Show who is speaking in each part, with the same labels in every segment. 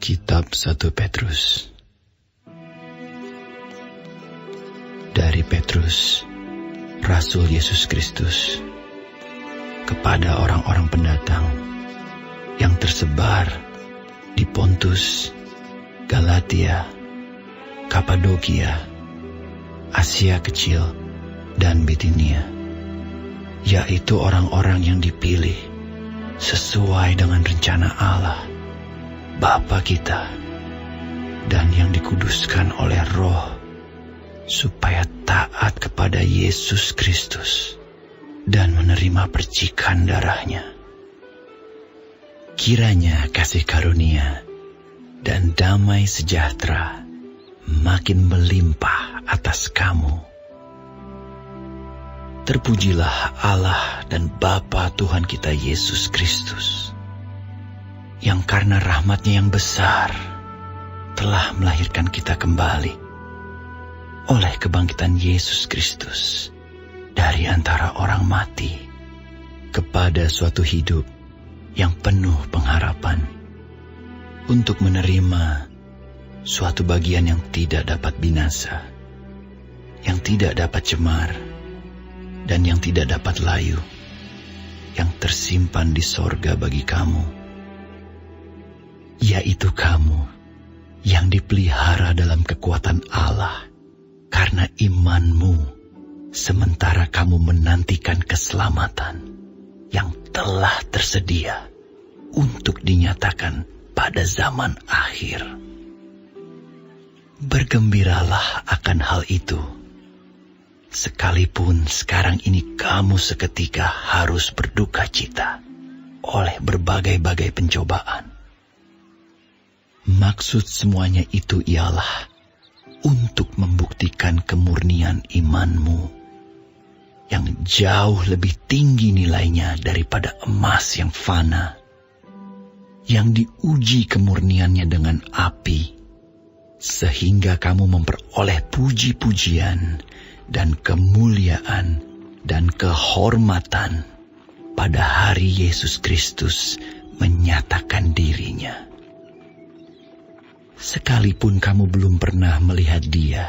Speaker 1: Kitab 1 Petrus. Dari Petrus, Rasul Yesus Kristus, kepada orang-orang pendatang yang tersebar di Pontus, Galatia, Kapadokia, Asia Kecil, dan Bitinia, yaitu orang-orang yang dipilih sesuai dengan rencana Allah, Bapa kita, dan yang dikuduskan oleh Roh, supaya taat kepada Yesus Kristus dan menerima percikan darahnya. Kiranya kasih karunia dan damai sejahtera makin melimpah atas kamu. Terpujilah Allah dan Bapa Tuhan kita Yesus Kristus, yang karena rahmat-Nya yang besar telah melahirkan kita kembali oleh kebangkitan Yesus Kristus dari antara orang mati kepada suatu hidup yang penuh pengharapan, untuk menerima suatu bagian yang tidak dapat binasa, yang tidak dapat cemar, dan yang tidak dapat layu, yang tersimpan di sorga bagi kamu, yaitu kamu yang dipelihara dalam kekuatan Allah karena imanmu, sementara kamu menantikan keselamatan yang telah tersedia untuk dinyatakan pada zaman akhir. Bergembiralah akan hal itu, sekalipun sekarang ini kamu seketika harus berduka cita oleh berbagai-bagai pencobaan. Maksud semuanya itu ialah untuk membuktikan kemurnian imanmu, yang jauh lebih tinggi nilainya daripada emas yang fana, yang diuji kemurniannya dengan api, sehingga kamu memperoleh puji-pujian dan kemuliaan dan kehormatan pada hari Yesus Kristus menyatakan dirinya. Sekalipun kamu belum pernah melihat Dia,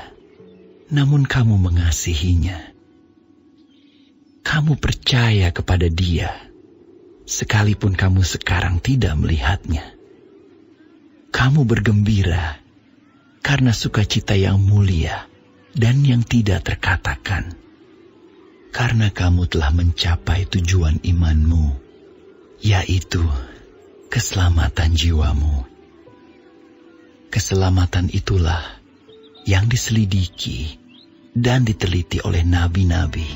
Speaker 1: namun kamu mengasihinya. Kamu percaya kepada Dia, sekalipun kamu sekarang tidak melihatnya. Kamu bergembira karena sukacita yang mulia dan yang tidak terkatakan, karena kamu telah mencapai tujuan imanmu, yaitu keselamatan jiwamu. Keselamatan itulah yang diselidiki dan diteliti oleh nabi-nabi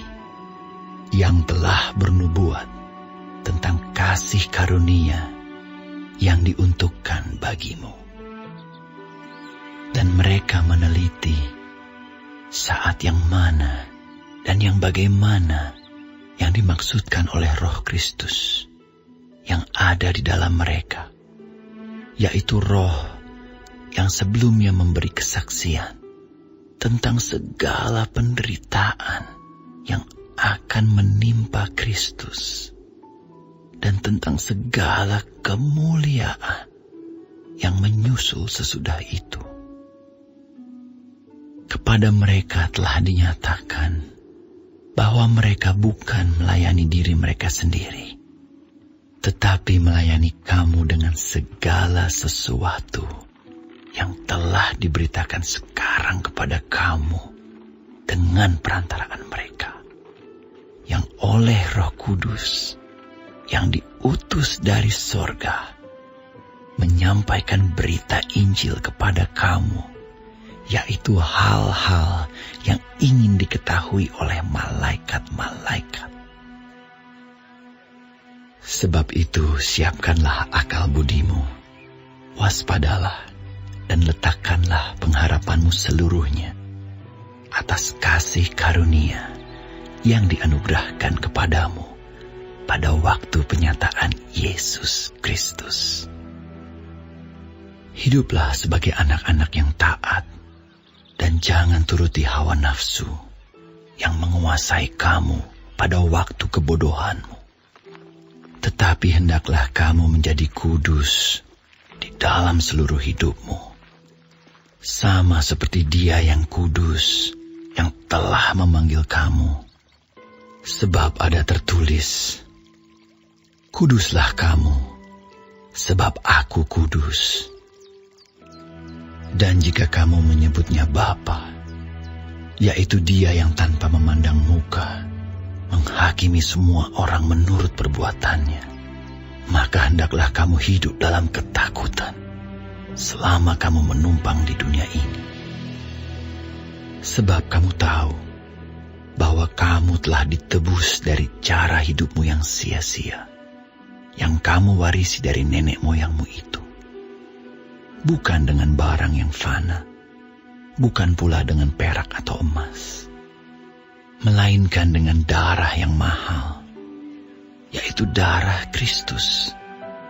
Speaker 1: yang telah bernubuat tentang kasih karunia yang diuntukkan bagimu. Dan mereka meneliti saat yang mana dan yang bagaimana yang dimaksudkan oleh Roh Kristus yang ada di dalam mereka, yaitu Roh yang sebelumnya memberi kesaksian tentang segala penderitaan yang akan menimpa Kristus dan tentang segala kemuliaan yang menyusul sesudah itu. Kepada mereka telah dinyatakan bahwa mereka bukan melayani diri mereka sendiri, tetapi melayani kamu dengan segala sesuatu yang telah diberitakan sekarang kepada kamu dengan perantaraan mereka, yang oleh Roh Kudus yang diutus dari sorga menyampaikan berita Injil kepada kamu, yaitu hal-hal yang ingin diketahui oleh malaikat-malaikat. Sebab itu siapkanlah akal budimu, waspadalah, dan letakkanlah pengharapanmu seluruhnya atas kasih karunia yang dianugerahkan kepadamu pada waktu penyataan Yesus Kristus. Hiduplah sebagai anak-anak yang taat, dan jangan turuti hawa nafsu yang menguasai kamu pada waktu kebodohanmu. Tetapi hendaklah kamu menjadi kudus di dalam seluruh hidupmu. Sama seperti Dia yang kudus, yang telah memanggil kamu. Sebab ada tertulis, kuduslah kamu, sebab aku kudus. Dan jika kamu menyebutnya Bapa, yaitu Dia yang tanpa memandang muka, menghakimi semua orang menurut perbuatannya, maka hendaklah kamu hidup dalam ketakutan selama kamu menumpang di dunia ini. Sebab kamu tahu bahwa kamu telah ditebus dari cara hidupmu yang sia-sia, yang kamu warisi dari nenek moyangmu itu. Bukan dengan barang yang fana, bukan pula dengan perak atau emas, melainkan dengan darah yang mahal, yaitu darah Kristus,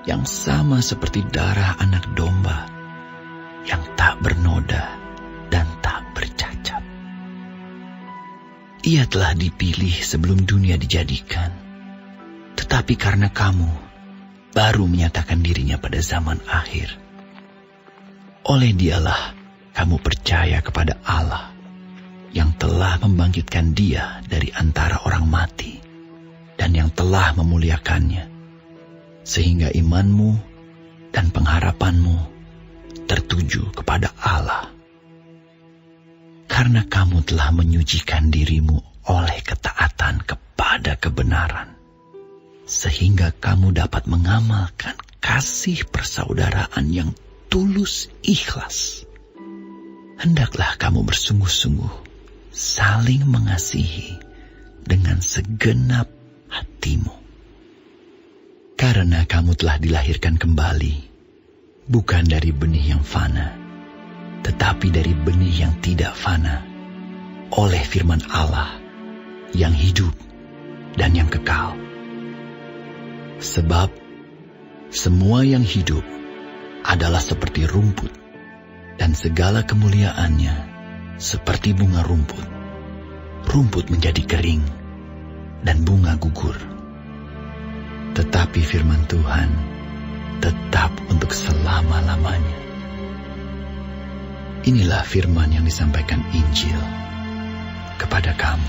Speaker 1: yang sama seperti darah anak domba, yang tak bernoda dan tak bercacat. Ia telah dipilih sebelum dunia dijadikan, tetapi karena kamu baru menyatakan dirinya pada zaman akhir. Oleh Dialah kamu percaya kepada Allah, yang telah membangkitkan Dia dari antara orang mati, dan yang telah memuliakannya, sehingga imanmu dan pengharapanmu tertuju kepada Allah. Karena kamu telah menyucikan dirimu oleh ketaatan kepada kebenaran, sehingga kamu dapat mengamalkan kasih persaudaraan yang tulus ikhlas. Hendaklah kamu bersungguh-sungguh saling mengasihi dengan segenap hatimu. Karena kamu telah dilahirkan kembali, bukan dari benih yang fana, tetapi dari benih yang tidak fana, oleh firman Allah yang hidup dan yang kekal. Sebab semua yang hidup adalah seperti rumput, dan segala kemuliaannya seperti bunga rumput. Rumput menjadi kering, dan bunga gugur. Tetapi firman Tuhan tetap untuk selama-lamanya. Inilah firman yang disampaikan Injil kepada kamu.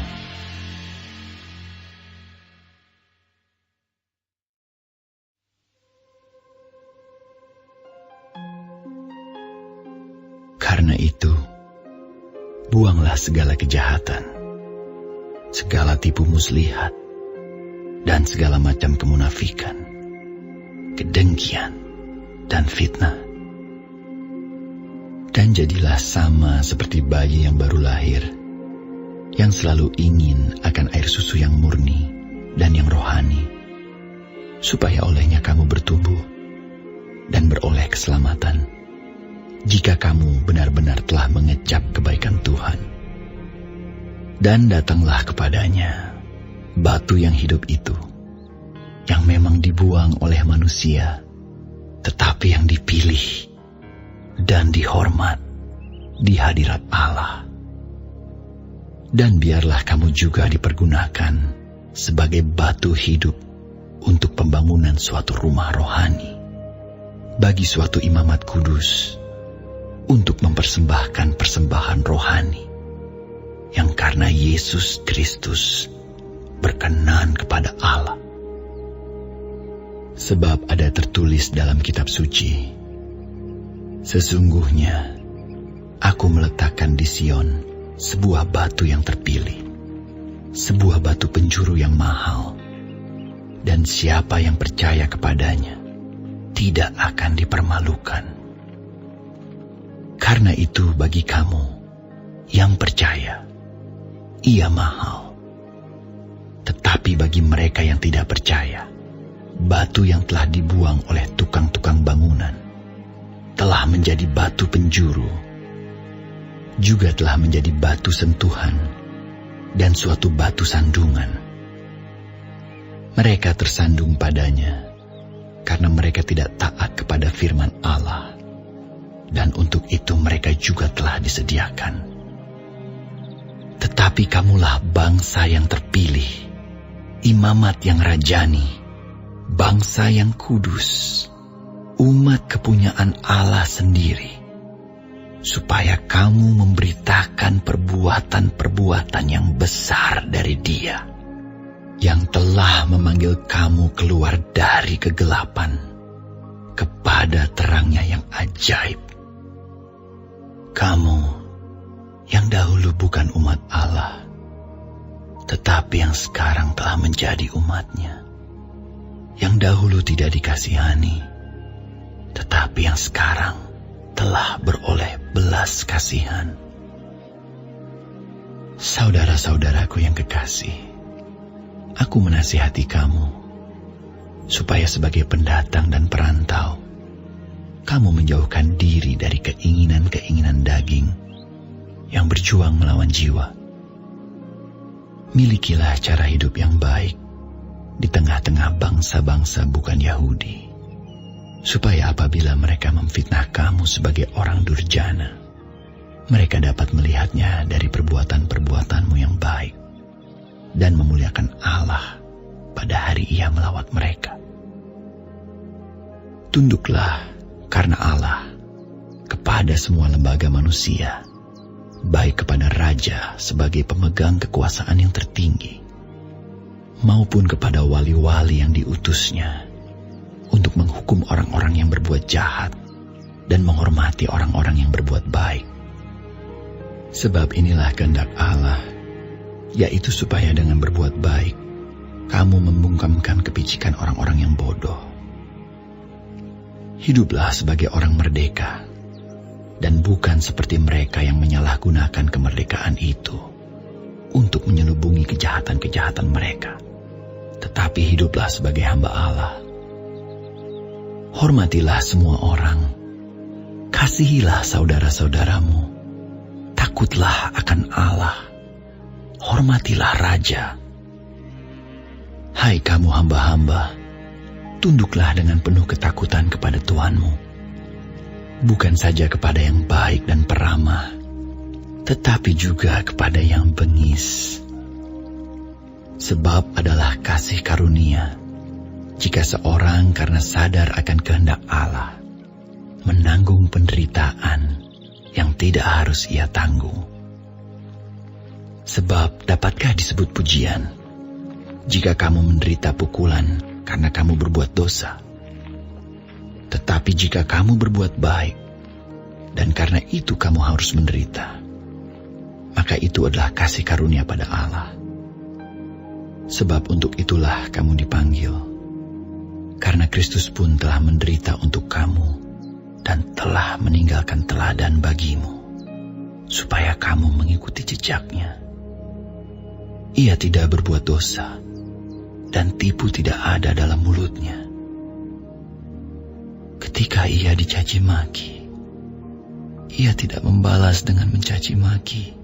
Speaker 1: Karena itu, buanglah segala kejahatan, segala tipu muslihat, dan segala macam kemunafikan, kedengkian, dan fitnah. Dan jadilah sama seperti bayi yang baru lahir, yang selalu ingin akan air susu yang murni dan yang rohani, supaya olehnya kamu bertumbuh dan beroleh keselamatan, jika kamu benar-benar telah mengecap kebaikan Tuhan. Dan datanglah kepadanya batu yang hidup itu, yang memang dibuang oleh manusia, tetapi yang dipilih dan dihormat di hadirat Allah. Dan biarlah kamu juga dipergunakan sebagai batu hidup untuk pembangunan suatu rumah rohani, bagi suatu imamat kudus, untuk mempersembahkan persembahan rohani, yang karena Yesus Kristus berkenan kepada Allah. Sebab ada tertulis dalam kitab suci, sesungguhnya aku meletakkan di Sion sebuah batu yang terpilih, sebuah batu penjuru yang mahal, dan siapa yang percaya kepadanya tidak akan dipermalukan. Karena itu bagi kamu yang percaya, ia mahal. Tetapi bagi mereka yang tidak percaya, batu yang telah dibuang oleh tukang-tukang bangunan telah menjadi batu penjuru, juga telah menjadi batu sentuhan dan suatu batu sandungan. Mereka tersandung padanya karena mereka tidak taat kepada firman Allah, dan untuk itu mereka juga telah disediakan. Tetapi kamulah bangsa yang terpilih, imamat yang rajani, bangsa yang kudus, umat kepunyaan Allah sendiri, supaya kamu memberitakan perbuatan-perbuatan yang besar dari Dia, yang telah memanggil kamu keluar dari kegelapan kepada terangnya yang ajaib. Kamu yang dahulu bukan umat Allah, tetapi yang sekarang telah menjadi umat-Nya, yang dahulu tidak dikasihani, tetapi yang sekarang telah beroleh belas kasihan. Saudara-saudaraku yang kekasih, aku menasihati kamu, supaya sebagai pendatang dan perantau, kamu menjauhkan diri dari keinginan-keinginan daging yang berjuang melawan jiwa. Milikilah cara hidup yang baik di tengah-tengah bangsa-bangsa bukan Yahudi, supaya apabila mereka memfitnah kamu sebagai orang durjana, mereka dapat melihatnya dari perbuatan-perbuatanmu yang baik dan memuliakan Allah pada hari Ia melawat mereka. Tunduklah karena Allah kepada semua lembaga manusia, baik kepada raja sebagai pemegang kekuasaan yang tertinggi, maupun kepada wali-wali yang diutusnya untuk menghukum orang-orang yang berbuat jahat dan menghormati orang-orang yang berbuat baik. Sebab inilah kehendak Allah, yaitu supaya dengan berbuat baik, kamu membungkamkan kepicikan orang-orang yang bodoh. Hiduplah sebagai orang merdeka, dan bukan seperti mereka yang menyalahgunakan kemerdekaan itu untuk menyelubungi kejahatan-kejahatan mereka, tetapi hiduplah sebagai hamba Allah. Hormatilah semua orang, kasihilah saudara-saudaramu, takutlah akan Allah, hormatilah raja. Hai kamu hamba-hamba, tunduklah dengan penuh ketakutan kepada Tuhanmu, bukan saja kepada yang baik dan peramah, tetapi juga kepada yang bengis. Sebab adalah kasih karunia jika seorang karena sadar akan kehendak Allah menanggung penderitaan yang tidak harus ia tanggung. Sebab dapatkah disebut pujian jika kamu menderita pukulan karena kamu berbuat dosa? Tetapi jika kamu berbuat baik, dan karena itu kamu harus menderita, maka itu adalah kasih karunia pada Allah. Sebab untuk itulah kamu dipanggil, karena Kristus pun telah menderita untuk kamu, dan telah meninggalkan teladan bagimu, supaya kamu mengikuti jejaknya. Ia tidak berbuat dosa, dan tipu tidak ada dalam mulutnya. Ketika ia dicaci maki, ia tidak membalas dengan mencaci maki.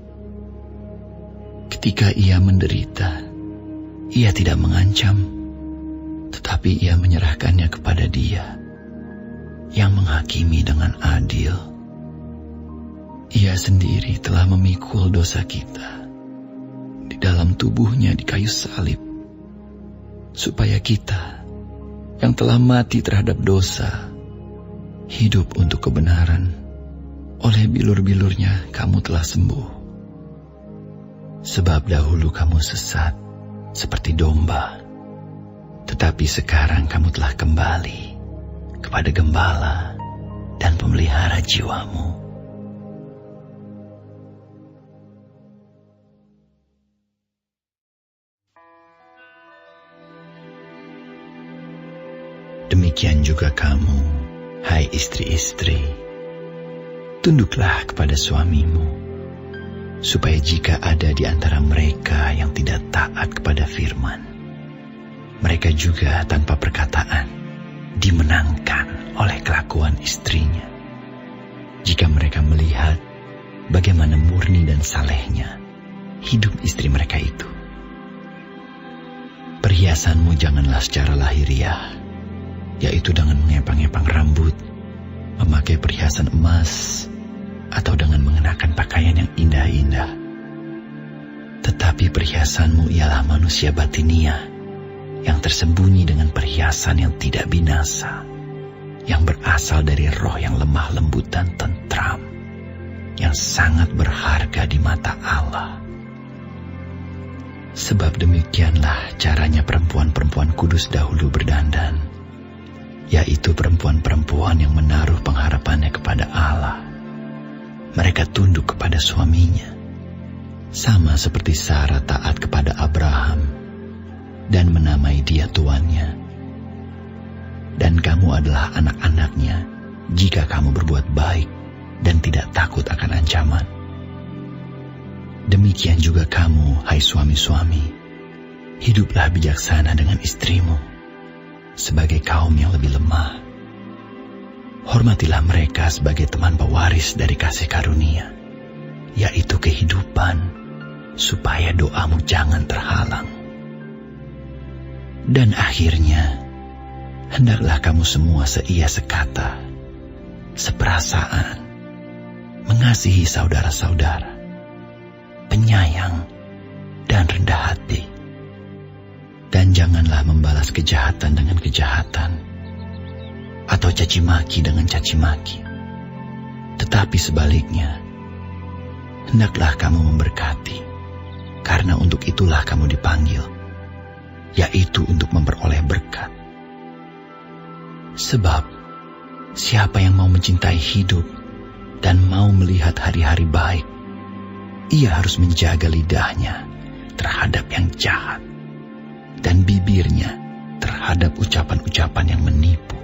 Speaker 1: Ketika ia menderita, ia tidak mengancam, tetapi ia menyerahkannya kepada Dia yang menghakimi dengan adil. Ia sendiri telah memikul dosa kita di dalam tubuhnya di kayu salib, supaya kita yang telah mati terhadap dosa hidup untuk kebenaran. Oleh bilur-bilurnya kamu telah sembuh. Sebab dahulu kamu sesat seperti domba, tetapi sekarang kamu telah kembali kepada Gembala dan Pemelihara jiwamu. Demikian juga kamu, hai istri-istri, tunduklah kepada suamimu, supaya jika ada di antara mereka yang tidak taat kepada firman, mereka juga tanpa perkataan dimenangkan oleh kelakuan istrinya. Jika mereka melihat bagaimana murni dan salehnya hidup istri mereka itu. Perhiasanmu janganlah secara lahiriah, yaitu dengan mengepang-epang rambut, memakai perhiasan emas, atau dengan mengenakan pakaian yang indah-indah. Tetapi perhiasanmu ialah manusia batinia, yang tersembunyi dengan perhiasan yang tidak binasa, yang berasal dari roh yang lemah lembut dan tentram, yang sangat berharga di mata Allah. Sebab demikianlah caranya perempuan-perempuan kudus dahulu berdandan, yaitu perempuan-perempuan yang menaruh pengharapannya kepada Allah. Mereka tunduk kepada suaminya, sama seperti Sarah taat kepada Abraham dan menamai dia tuannya. Dan kamu adalah anak-anaknya jika kamu berbuat baik dan tidak takut akan ancaman. Demikian juga kamu, hai suami-suami, hiduplah bijaksana dengan istrimu, sebagai kaum yang lebih lemah. Hormatilah mereka sebagai teman pewaris dari kasih karunia, yaitu kehidupan, supaya doamu jangan terhalang. Dan akhirnya, hendaklah kamu semua seia sekata, seperasaan, mengasihi saudara-saudara, penyayang, dan rendah hati. Dan janganlah membalas kejahatan dengan kejahatan, atau caci maki dengan caci maki. Tetapi sebaliknya, hendaklah kamu memberkati, karena untuk itulah kamu dipanggil, yaitu untuk memperoleh berkat. Sebab, siapa yang mau mencintai hidup dan mau melihat hari-hari baik, ia harus menjaga lidahnya terhadap yang jahat dan bibirnya terhadap ucapan-ucapan yang menipu.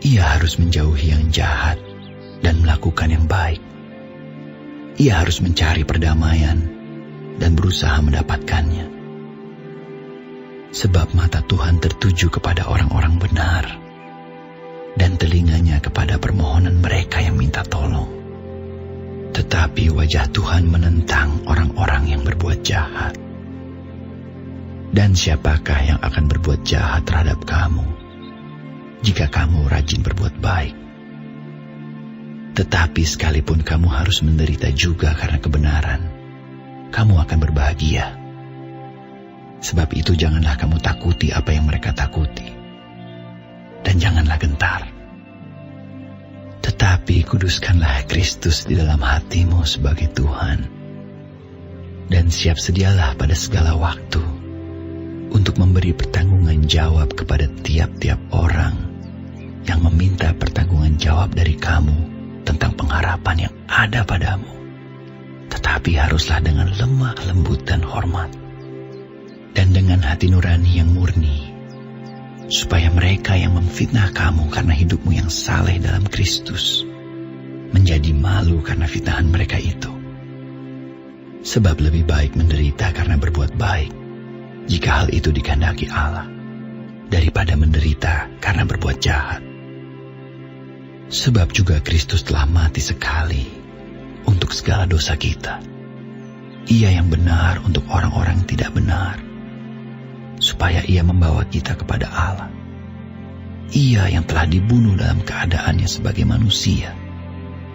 Speaker 1: Ia harus menjauhi yang jahat dan melakukan yang baik. Ia harus mencari perdamaian dan berusaha mendapatkannya. Sebab mata Tuhan tertuju kepada orang-orang benar, dan telinganya kepada permohonan mereka yang minta tolong. Tetapi wajah Tuhan menentang orang-orang yang berbuat jahat. Dan siapakah yang akan berbuat jahat terhadap kamu, jika kamu rajin berbuat baik? Tetapi sekalipun kamu harus menderita juga karena kebenaran, kamu akan berbahagia. Sebab itu janganlah kamu takuti apa yang mereka takuti, dan janganlah gentar. Tetapi kuduskanlah Kristus di dalam hatimu sebagai Tuhan, dan siap sedialah pada segala waktu untuk memberi pertanggungan jawab kepada tiap-tiap orang yang meminta pertanggungan jawab dari kamu tentang pengharapan yang ada padamu. Tetapi haruslah dengan lemah lembut dan hormat, dan dengan hati nurani yang murni, supaya mereka yang memfitnah kamu karena hidupmu yang saleh dalam Kristus menjadi malu karena fitnahan mereka itu. Sebab lebih baik menderita karena berbuat baik, jika hal itu dikehendaki Allah, daripada menderita karena berbuat jahat. Sebab juga Kristus telah mati sekali untuk segala dosa kita. Ia yang benar untuk orang-orang yang tidak benar, supaya ia membawa kita kepada Allah. Ia yang telah dibunuh dalam keadaannya sebagai manusia,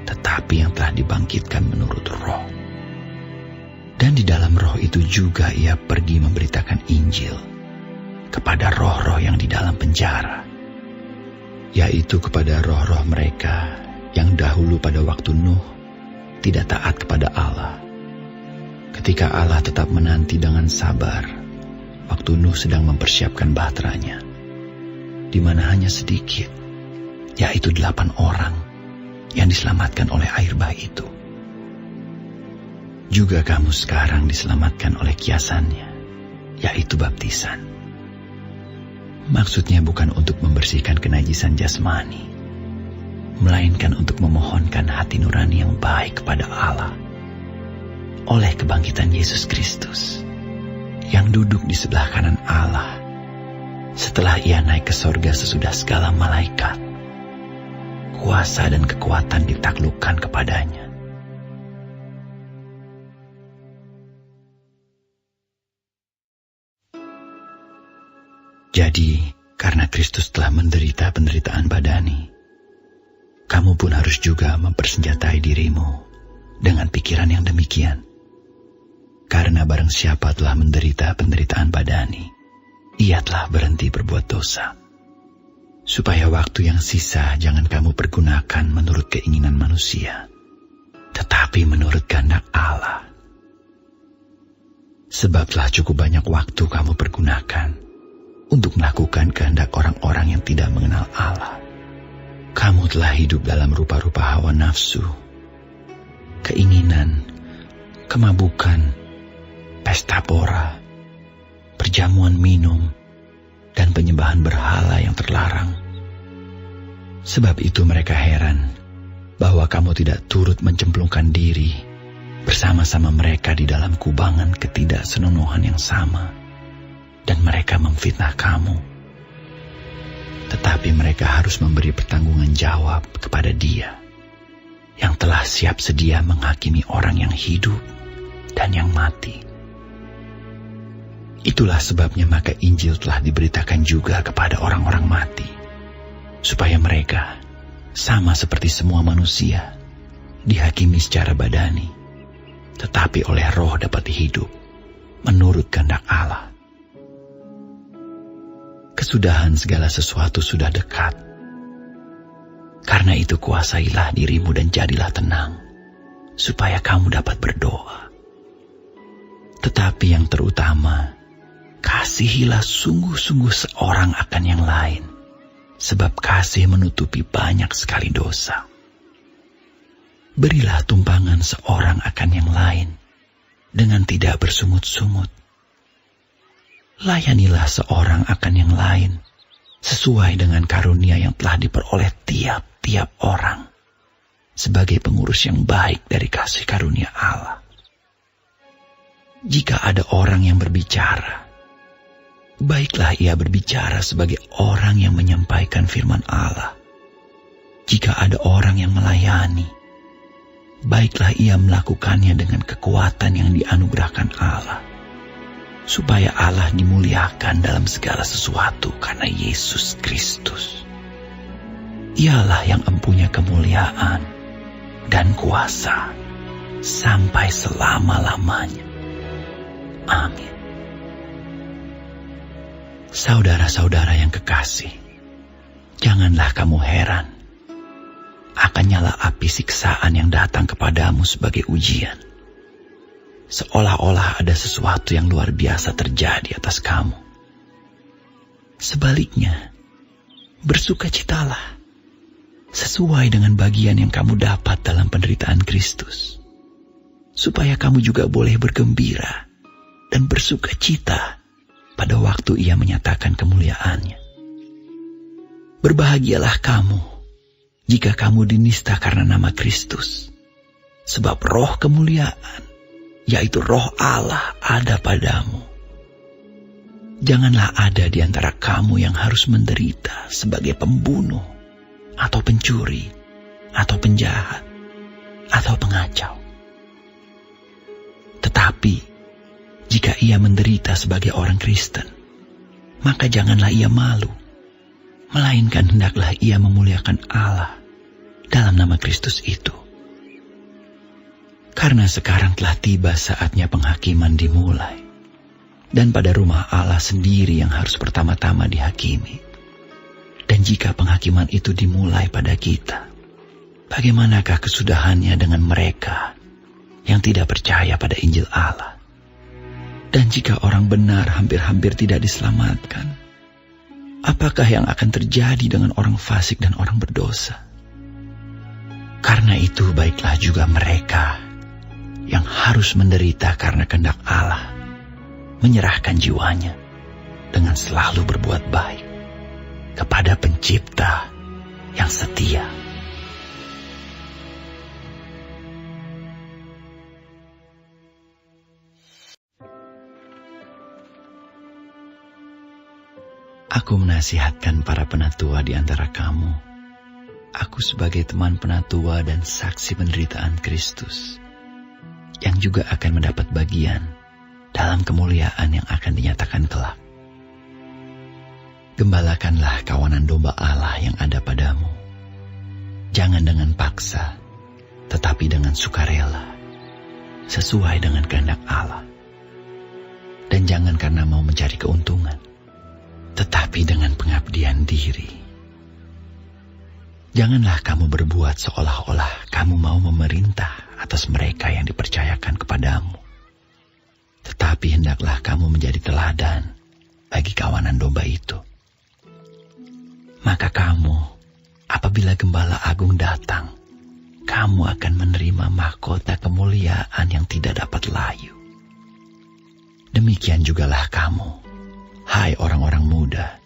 Speaker 1: tetapi yang telah dibangkitkan menurut roh. Dan di dalam roh itu juga ia pergi memberitakan Injil kepada roh-roh yang di dalam penjara, yaitu kepada roh-roh mereka yang dahulu pada waktu Nuh tidak taat kepada Allah, ketika Allah tetap menanti dengan sabar waktu Nuh sedang mempersiapkan bahteranya, di mana hanya sedikit, yaitu 8 orang yang diselamatkan oleh air bah itu. Juga kamu sekarang diselamatkan oleh kiasannya, yaitu baptisan. Maksudnya bukan untuk membersihkan kenajisan jasmani, melainkan untuk memohonkan hati nurani yang baik kepada Allah oleh kebangkitan Yesus Kristus, yang duduk di sebelah kanan Allah setelah ia naik ke sorga sesudah segala malaikat, kuasa dan kekuatan ditaklukkan kepadanya. Jadi, karena Kristus telah menderita penderitaan badani, kamu pun harus juga mempersenjatai dirimu dengan pikiran yang demikian. Karena barang siapa telah menderita penderitaan badani, ia telah berhenti berbuat dosa, supaya waktu yang sisa jangan kamu pergunakan menurut keinginan manusia, tetapi menurut kehendak Allah. Sebab telah cukup banyak waktu kamu pergunakan untuk melakukan kehendak orang-orang yang tidak mengenal Allah. Kamu telah hidup dalam rupa-rupa hawa nafsu, keinginan, kemabukan, pesta pora, perjamuan minum, dan penyembahan berhala yang terlarang. Sebab itu mereka heran bahwa kamu tidak turut mencemplungkan diri bersama-sama mereka di dalam kubangan ketidaksenonohan yang sama, dan mereka memfitnah kamu. Tetapi mereka harus memberi pertanggungan jawab kepada Dia yang telah siap sedia menghakimi orang yang hidup dan yang mati. Itulah sebabnya maka Injil telah diberitakan juga kepada orang-orang mati, supaya mereka, sama seperti semua manusia, dihakimi secara badani, tetapi oleh Roh dapat hidup menurut kehendak Allah. Kesudahan segala sesuatu sudah dekat. Karena itu kuasailah dirimu dan jadilah tenang, supaya kamu dapat berdoa. Tetapi yang terutama, kasihilah sungguh-sungguh seorang akan yang lain, sebab kasih menutupi banyak sekali dosa. Berilah tumpangan seorang akan yang lain dengan tidak bersungut-sungut. Layanilah seorang akan yang lain sesuai dengan karunia yang telah diperoleh tiap-tiap orang sebagai pengurus yang baik dari kasih karunia Allah. Jika ada orang yang berbicara, baiklah ia berbicara sebagai orang yang menyampaikan firman Allah. Jika ada orang yang melayani, baiklah ia melakukannya dengan kekuatan yang dianugerahkan Allah, supaya Allah dimuliakan dalam segala sesuatu karena Yesus Kristus. Ialah yang empunya kemuliaan dan kuasa sampai selama-lamanya. Amin. Saudara-saudara yang kekasih, janganlah kamu heran akan nyala api siksaan yang datang kepadamu sebagai ujian, seolah-olah ada sesuatu yang luar biasa terjadi atas kamu. Sebaliknya, bersukacitalah sesuai dengan bagian yang kamu dapat dalam penderitaan Kristus, supaya kamu juga boleh bergembira dan bersukacita pada waktu Ia menyatakan kemuliaannya. Berbahagialah kamu jika kamu dinista karena nama Kristus, sebab roh kemuliaan, yaitu roh Allah, ada padamu. Janganlah ada di antara kamu yang harus menderita sebagai pembunuh, atau pencuri, atau penjahat, atau pengacau. Tetapi jika ia menderita sebagai orang Kristen, maka janganlah ia malu, melainkan hendaklah ia memuliakan Allah dalam nama Kristus itu. Karena sekarang telah tiba saatnya penghakiman dimulai, dan pada rumah Allah sendiri yang harus pertama-tama dihakimi. Dan jika penghakiman itu dimulai pada kita, bagaimanakah kesudahannya dengan mereka yang tidak percaya pada Injil Allah? Dan jika orang benar hampir-hampir tidak diselamatkan, apakah yang akan terjadi dengan orang fasik dan orang berdosa? Karena itu baiklah juga mereka yang harus menderita karena kehendak Allah menyerahkan jiwanya dengan selalu berbuat baik kepada Pencipta yang setia. Aku menasihatkan para penatua di antara kamu. Aku sebagai teman penatua dan saksi penderitaan Kristus, yang juga akan mendapat bagian dalam kemuliaan yang akan dinyatakan kelak. Gembalakanlah kawanan domba Allah yang ada padamu. Jangan dengan paksa, tetapi dengan sukarela, sesuai dengan kehendak Allah. Dan jangan karena mau mencari keuntungan, tetapi dengan pengabdian diri, Janganlah kamu berbuat seolah-olah kamu mau memerintah atas mereka yang dipercayakan kepadamu. Tetapi hendaklah kamu menjadi teladan bagi kawanan domba itu. Maka kamu, apabila Gembala Agung datang, kamu akan menerima mahkota kemuliaan yang tidak dapat layu. Demikian jugalah kamu, hai orang-orang muda.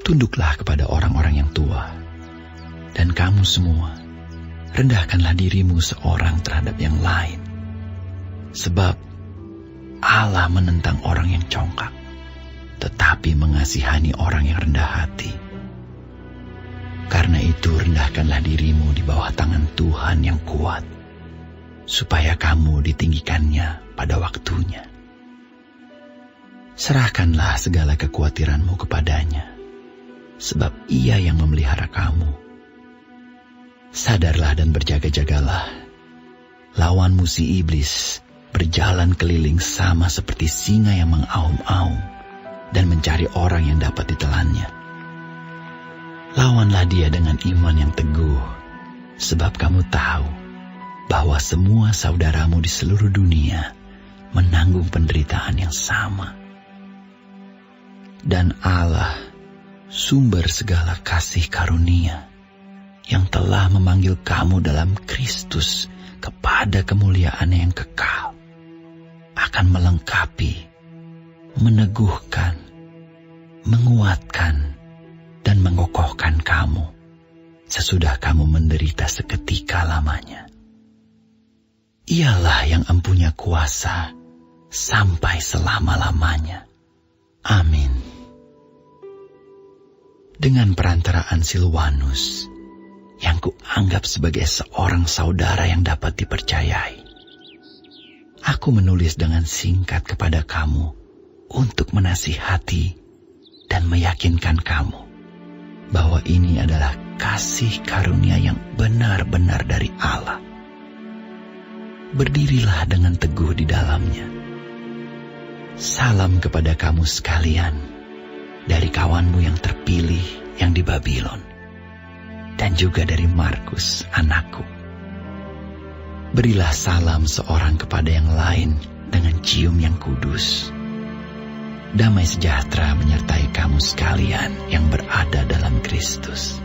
Speaker 1: Tunduklah kepada orang-orang yang tua. Dan kamu semua, rendahkanlah dirimu seorang terhadap yang lain. Sebab Allah menentang orang yang congkak, tetapi mengasihani orang yang rendah hati. Karena itu rendahkanlah dirimu di bawah tangan Tuhan yang kuat, supaya kamu ditinggikannya pada waktunya. Serahkanlah segala kekhawatiranmu kepadanya, sebab Ia yang memelihara kamu. Sadarlah dan berjaga-jagalah. Lawanmu si iblis berjalan keliling sama seperti singa yang mengaum-aum dan mencari orang yang dapat ditelannya. Lawanlah dia dengan iman yang teguh, sebab kamu tahu bahwa semua saudaramu di seluruh dunia menanggung penderitaan yang sama. Dan Allah, sumber segala kasih karunia, yang telah memanggil kamu dalam Kristus kepada kemuliaan yang kekal, akan melengkapi, meneguhkan, menguatkan, dan mengokohkan kamu sesudah kamu menderita seketika lamanya. Ialah yang empunya kuasa sampai selama-lamanya. Amin. Dengan perantaraan Silwanus, yang kuanggap sebagai seorang saudara yang dapat dipercayai, aku menulis dengan singkat kepada kamu untuk menasihati dan meyakinkan kamu bahwa ini adalah kasih karunia yang benar-benar dari Allah. Berdirilah dengan teguh di dalamnya. Salam kepada kamu sekalian dari kawanmu yang terpilih yang di Babylon, dan juga dari Markus, anakku. Berilah salam seorang kepada yang lain dengan cium yang kudus. Damai sejahtera menyertai kamu sekalian yang berada dalam Kristus.